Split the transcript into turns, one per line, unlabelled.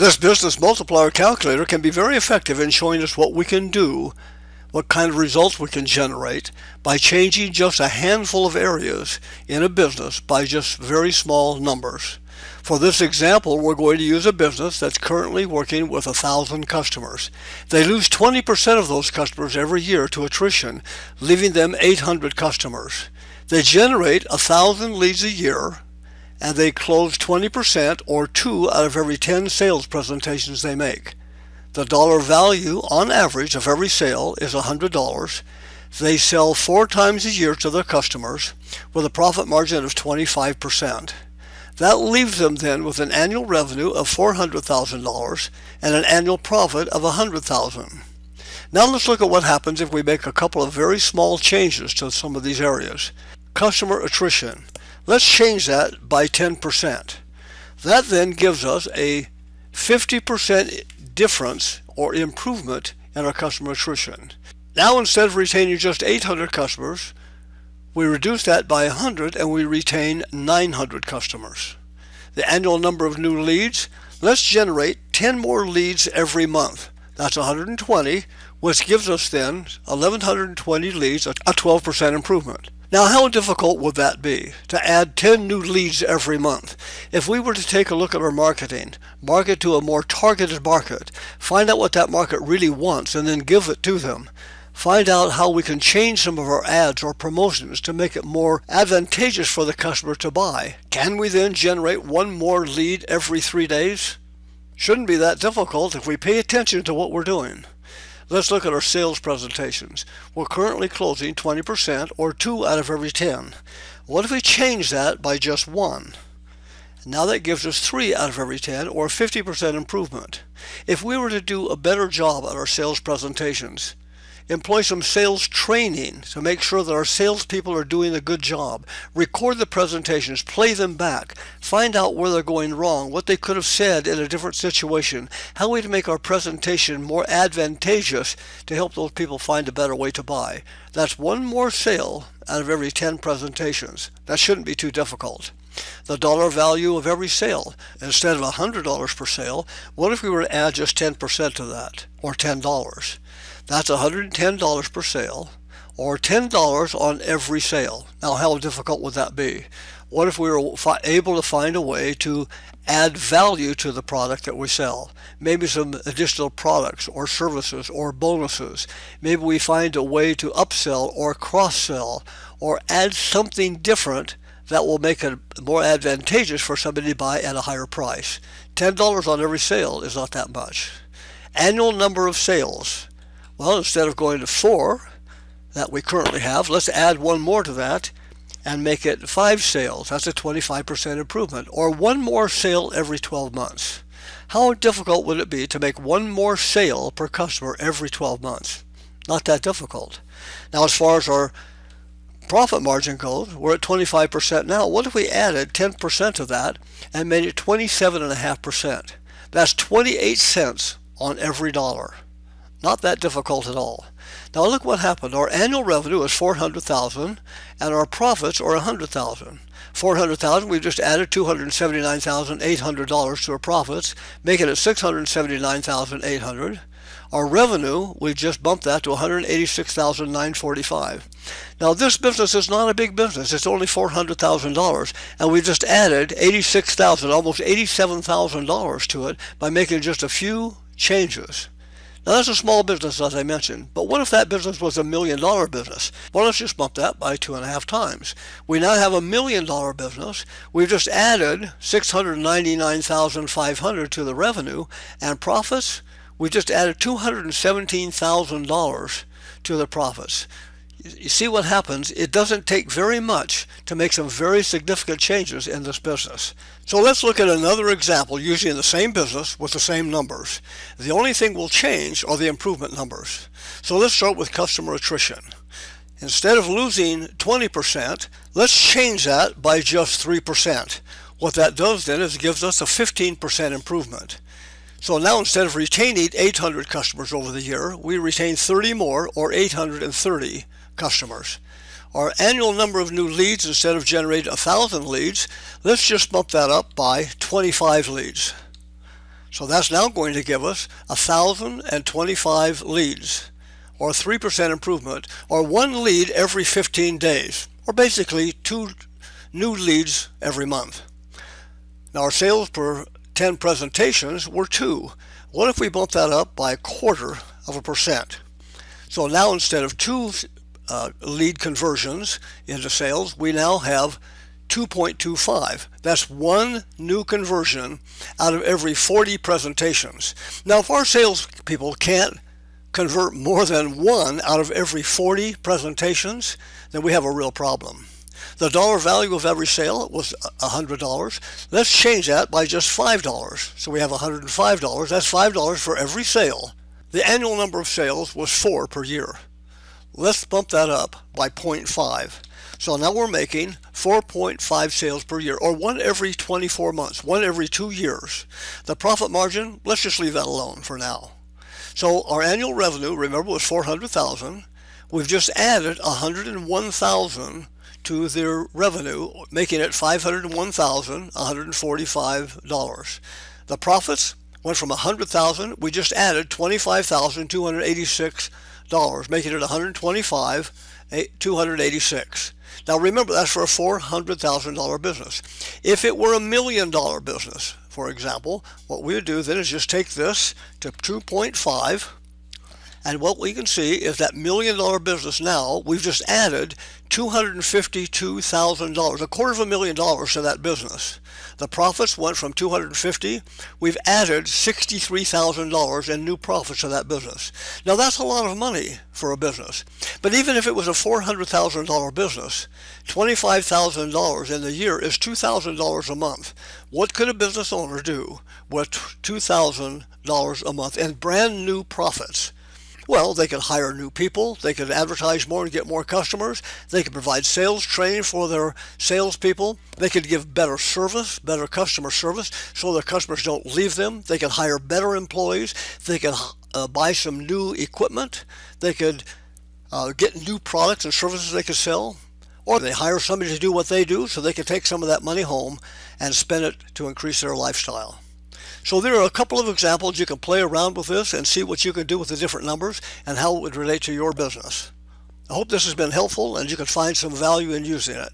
This business multiplier calculator can be very effective in showing us what we can do, what kind of results we can generate by changing just a handful of areas in a business by just very small numbers. For this example, we're going to use a business that's currently working with 1,000 customers. They lose 20% of those customers every year to attrition, leaving them 800 customers. They generate 1,000 leads a year, and they close 20% or 2 out of every 10 sales presentations they make. The dollar value on average of every sale is $100. They sell 4 times a year to their customers with a profit margin of 25%. That leaves them then with an annual revenue of $400,000 and an annual profit of $100,000. Now let's look at what happens if we make a couple of very small changes to some of these areas. Customer attrition. Let's change that by 10%. That then gives us a 50% difference or improvement in our customer attrition. Now instead of retaining just 800 customers, we reduce that by 100 and we retain 900 customers. The annual number of new leads, let's generate 10 more leads every month. That's 120, which gives us then 1,120 leads, a 12% improvement. Now, how difficult would that be to add 10 new leads every month? If we were to take a look at our marketing, market to a more targeted market, find out what that market really wants and then give it to them. Find out how we can change some of our ads or promotions to make it more advantageous for the customer to buy. Can we then generate 1 more lead every 3 days? Shouldn't be that difficult if we pay attention to what we're doing. Let's look at our sales presentations. We're currently closing 20% or 2 out of every 10. What if we change that by just 1? Now that gives us 3 out of every 10 or 50% improvement. If we were to do a better job at our sales presentations, employ some sales training to make sure that our salespeople are doing a good job. Record the presentations, play them back, find out where they're going wrong, what they could have said in a different situation, how we can make our presentation more advantageous to help those people find a better way to buy. That's 1 more sale out of every 10 presentations. That shouldn't be too difficult. The dollar value of every sale. Instead of $100 per sale, what if we were to add just 10% to that, or $10? That's $110 per sale, or $10 on every sale. Now, how difficult would that be? What if we were able to find a way to add value to the product that we sell? Maybe some additional products or services or bonuses. Maybe we find a way to upsell or cross-sell or add something different that will make it more advantageous for somebody to buy at a higher price. $10 on every sale is not that much. Annual number of sales. Well, instead of going to 4 that we currently have, let's add 1 more to that and make it 5 sales. That's a 25% improvement, or 1 more sale every 12 months. How difficult would it be to make 1 more sale per customer every 12 months? Not that difficult. Now, as far as our profit margin goes, we're at 25% now. What if we added 10% of that and made it 27.5%? That's 28 cents on every dollar. Not that difficult at all. Now look what happened. Our annual revenue is $400,000 and our profits are $100,000. $400,000, we've just added $279,800 to our profits, making it $679,800. Our revenue, we've just bumped that to $186,945. Now this business is not a big business. It's only $400,000, and we just added $86,000, almost $87,000 to it by making just a few changes. Now that's a small business, as I mentioned, but what if that business was $1 million business? Well, let's just bump that by 2.5 times. We now have $1 million business. We've just added $699,500 to the revenue, and profits, we just added $217,000 to the profits. You see what happens? It doesn't take very much to make some very significant changes in this business. So let's look at another example using the same business with the same numbers. The only thing we'll change are the improvement numbers. So let's start with customer attrition. Instead of losing 20%, let's change that by just 3%. What that does then is gives us a 15% improvement. So now instead of retaining 800 customers over the year, we retain 30 more, or 830 customers. Our annual number of new leads, instead of generating 1,000 leads, let's just bump that up by 25 leads. So that's now going to give us 1,025 leads, or a 3% improvement, or one lead every 15 days, or basically 2 new leads every month. Now our sales per 10 presentations were 2. What if we bump that up by 1/4%? So now instead of 2 lead conversions into sales, we now have 2.25. That's 1 new conversion out of every 40 presentations. Now, if our salespeople can't convert more than 1 out of every 40 presentations, then we have a real problem. The dollar value of every sale was $100. Let's change that by just $5. So we have $105. That's $5 for every sale. The annual number of sales was 4 per year. Let's bump that up by 0.5. So now we're making 4.5 sales per year, or 1 every 24 months, 1 every 2 years. The profit margin, let's just leave that alone for now. So our annual revenue, remember, was $400,000. We've just added $101,000 to their revenue, making it $501,145. The profits went from $100,000. We just added $25,286, making it $125,286. Now remember, that's for a $400,000 business. If it were $1 million business, for example, what we would do then is just take this to 2.5, and what we can see is that $1 million business now, we've just added $252,000, $250,000 to that business. The profits went from $250,000. We've added $63,000 in new profits to that business. Now that's a lot of money for a business. But even if it was a $400,000 business, $25,000 in the year is $2,000 a month. What could a business owner do with $2,000 a month in brand new profits? Well, they could hire new people, they could advertise more and get more customers, they could provide sales training for their salespeople, they could give better service, better customer service, so their customers don't leave them, they could hire better employees, they could buy some new equipment, they could get new products and services they could sell, or they hire somebody to do what they do so they could take some of that money home and spend it to increase their lifestyle. So there are a couple of examples. You can play around with this and see what you can do with the different numbers and how it would relate to your business. I hope this has been helpful and you can find some value in using it.